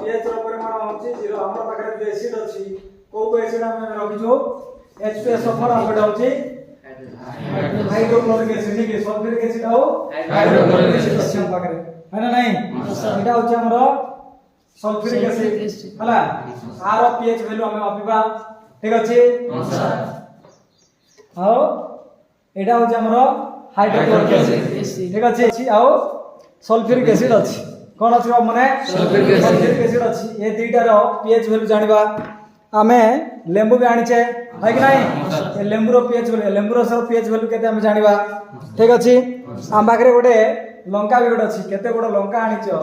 pH ର ପରିମାଣ ହେଉଛି 0 ଆମର ପାଖରେ ଯୋ एसिड ଅଛି କୋଉ एसिड ଆମେ ରଖିଛୁ H2SO4 ଆମର ହେଉଛି हाइड्रोक्लोरिक एसिड की सल्फ्यूरिक एसिड हो हाइड्रोक्लोरिक एसिड ଅଛି ଆମ ପାଖରେ है ना नहीं ଏଟା ହେଉଛି ଆମର सल्फ्यूरिक एसिड हला आर pH वैल्यू ଆମେ ମାପିବା ठीक ଅଛି ଆଉ एटा ହେଉଛି ଆମର हाइड्रोक्लोरिक एसिड ठीक अछि ଆଉ सल्फ्यूरिक एसिड अछि कोन अछि माने सल्फ्यूरिक एसिड अछि ए दुईटार pH वैल्यू जानिबा आमे लेंबू भी आनिचे है कि नहीं लेंबू रो pH वैल्यू लेंबू रो सब pH वैल्यू केते हम जानिबा ठीक अछि आम पाखरे गोटे लंका भी गोटे अछि केते बड़ लंका आनिचो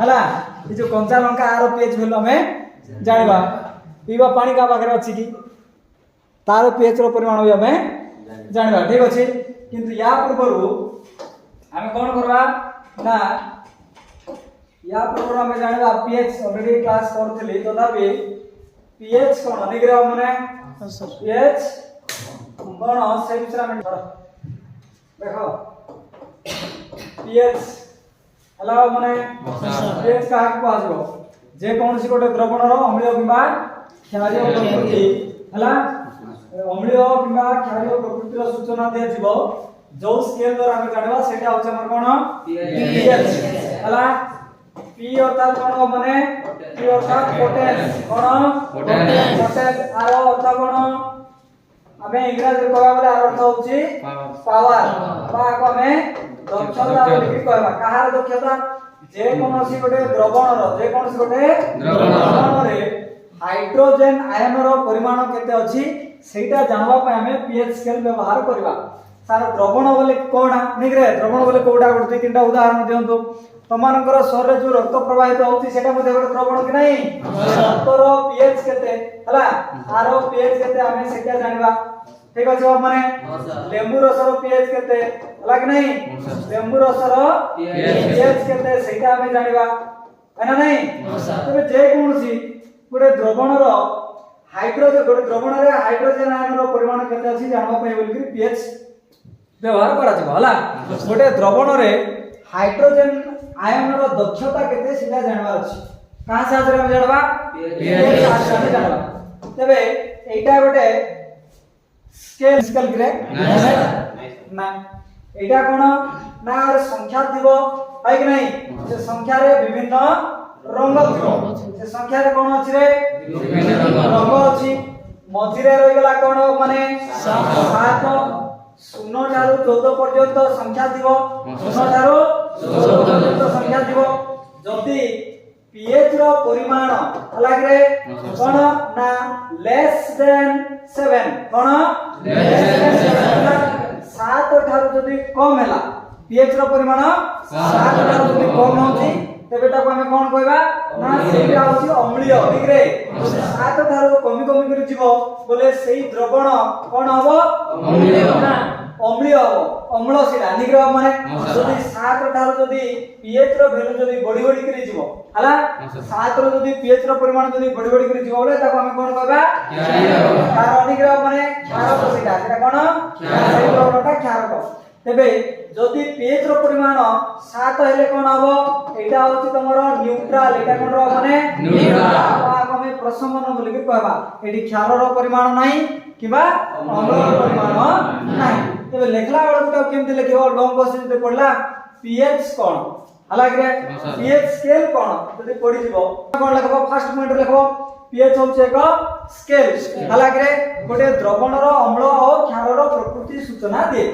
हला ई जो कंचा लंका आरो pH वैल्यू हमें जानिबा पीवा पानी का पाखरे अछि कि तार pH रो परिमाण भी हमें जानिबा ठीक अछि किंतु या पूर्वरु हमें कोन करबा ना या पूर्वरु हमें जानिबा pH ऑलरेडी क्लास करथिली तथापि pH कोन निग्रह माने pH कोन से विषय में देखो pH हला माने pH का को आजो जे कोनसी गोटे द्रवण रो अम्लीय किबा क्षारीय प्रकृति हला अम्लीय किबा क्षारीय प्रकृति रो सूचना दे जीवो जो स्केल द्वारा हम जानिबा सेटा होछ हमर कोन pH हला P अर्थात कोन माने P अर्थात पोटेंस कोन पोटेंस आरो अर्थात कोन हमें इंग्लिश रे कहबा बोले आरो अर्थ होची पावर बा को हमें दक्षता बोली कहबा कहार दक्षता जे कोनसी गोटे द्रवण रो जे कोनसी गोटे द्रवण रे हाइड्रोजन आयन रो परिमाण केते अछि सेटा जानबा पय हमें pH स्केल व्यवहार करबा सारा द्रवण बोले कोडा निग्रे द्रवण बोले कोडा गोटे तीनटा उदाहरण दियंतु तमानकर शरीर रे जो रक्त प्रवाहित होती सेटा मध्ये गोटे द्रवण कि नहीं रक्तर pH केते हला आरो pH केते हमें सेटा जानबा ठीक अछि माने लेंबू रसर pH केते हला कि नहीं लेंबू रसर pH केते सेटा हमें जानबा है ना नहीं तबे जे कोनसी गोटे द्रवण रो हाइड्रोजन गोटे द्रवण रे हाइड्रोजन आयन रो परिमाण केते अछि जानबा पय बोल कि pH व्यवहार करा जबो हला गोटे द्रवण रे हाइड्रोजन आयन रो दक्षता केते सीधा जानबार अछि कहां से हम जानबा pH से जानबा तबे एटा गोटे स्केल ग्रे ना एटा कोन ना संख्या दिबो है कि नहीं से संख्या रे विभिन्न रंग दिबो से संख्या रे कोन अछि रे विभिन्न रंग अछि मझी रे रहि गेला कोन माने 7 शून्य ठारू 14 पर्यंत संख्या दिबो शून्य ठारू 14 पर्यंत संख्या दिबो जति pH रो परिमाण अलग रे कोन ना लेस देन 7 कोन लेस देन 7 ठारू जदी कम हैला pH रो परिमाण 7 ठारू जदी कम होची तेबे ताको हमें कोन कहबा ना सेटा होची अम्लीय ठीक रे 7 ठारू कमी कमी करी जीवो बोले सेही द्रवण कोन हबो अम्लीय ना अम्लीय हबो अम्ल सेटा निग्रह माने जदी 7 ठारू जदी pH रो वैल्यू जदी बडी बडी करी जीवो हला 7 रो जदी pH रो परिमाण जदी बडी बडी करी जीवो बोले ताको हमें कोन कहबा क्षारीय तार निग्रह माने क्षारक सेटा कोन क्षारीय द्रवणटा क्षारक तेबे जदी pH रो परिमाण 7 हेले कोन हबो एटा होची तमरो न्यूट्रल एटा कोन रो माने न्यूट्रल आ हमें प्रशमन बोली के कहबा एडी क्षार रो परिमाण नाही किबा अम्ल रो परिमाण नाही तेबे लेखला बेलटा केमते लिखिबो लॉन्ग क्वेश्चन ते पढला pH कोन हला रे pH स्केल कोन जदी पढि जीवो कोन लिखबो फर्स्ट पॉइंट लिखबो pH होची एक स्केल हला रे गोटे द्रवण रो अम्ल और क्षार रो प्रकृति सूचना दे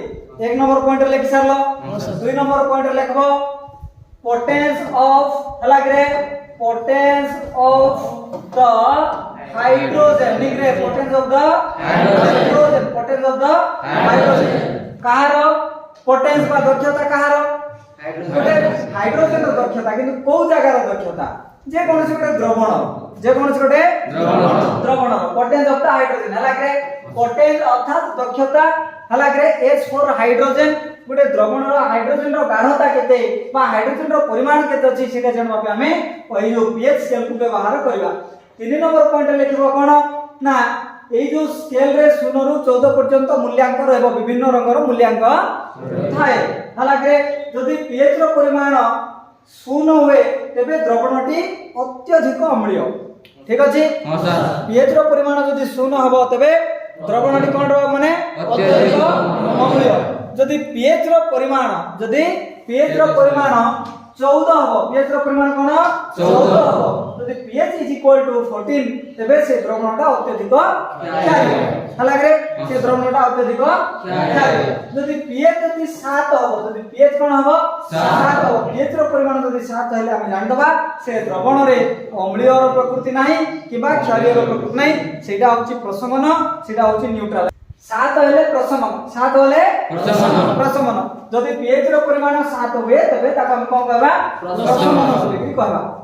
एक नंबर पॉइंट लिखि सारलो दुई नंबर पॉइंट लिखबो पोटेंस ऑफ हला रे पोटेंस ऑफ द हाइड्रोजन निग्रे potence of the hydrogen potence of the hydrogen कहारो पोटेंस बा दक्षता कहारो हाइड्रोजन रो दक्षता किंतु को जगह रो दक्षता जे कोनसी गोटे द्रवण जे कोनसी गोटे द्रवण पोटेंस ऑफ द हाइड्रोजन हला रे पोटेंस अर्थात दक्षता हला रे H4 हाइड्रोजन गोटे द्रवण रो हाइड्रोजन रो गाढ़ता केते बा हाइड्रोजन रो परिमाण केते अछि सेटा जानबा पे हमें ओइ जो pH स्केल को व्यवहार करबा 3 नंबर पॉइंट लिखबो कोन ना एई जो स्केल रे 0 रु 14 पर्यंत मूल्यांक रहबो विभिन्न रंग रो मूल्यांक थाए हला रे जदी pH रो परिमाण शून्य हुए तेबे द्रवणटी अत्यधिक अम्लीय ठीक अछि हां सर pH रो परिमाण जदि शून्य हबो तबे द्रवणटी कोन रहबो माने अत्यधिक अम्लीय जदि pH रो परिमाण 14 हबो pH रो परिमाण कोन 14 हबो जदि pH = 14 तबे से द्रवणटा अत्यधिक क्षारीय हला रे से द्रवणटा अत्यधिक क्षारीय जदि pH जदि 7 हबो जदि pH कोन हबो 7 हबो pH रो परिमाण जदि 7 हेले हम जान दबा से द्रवण रे अम्लीय रो प्रकृति नाही किबा क्षारीय रो प्रकृति नाही सेटा होची प्रशमन सेटा होची न्यूट्रल 7 हेले प्रशमन 7 हेले प्रशमन जदि pH रो परिमाण 7 हुए तबे ताका हम कोन कहबा प्रशमन बोली कहबा।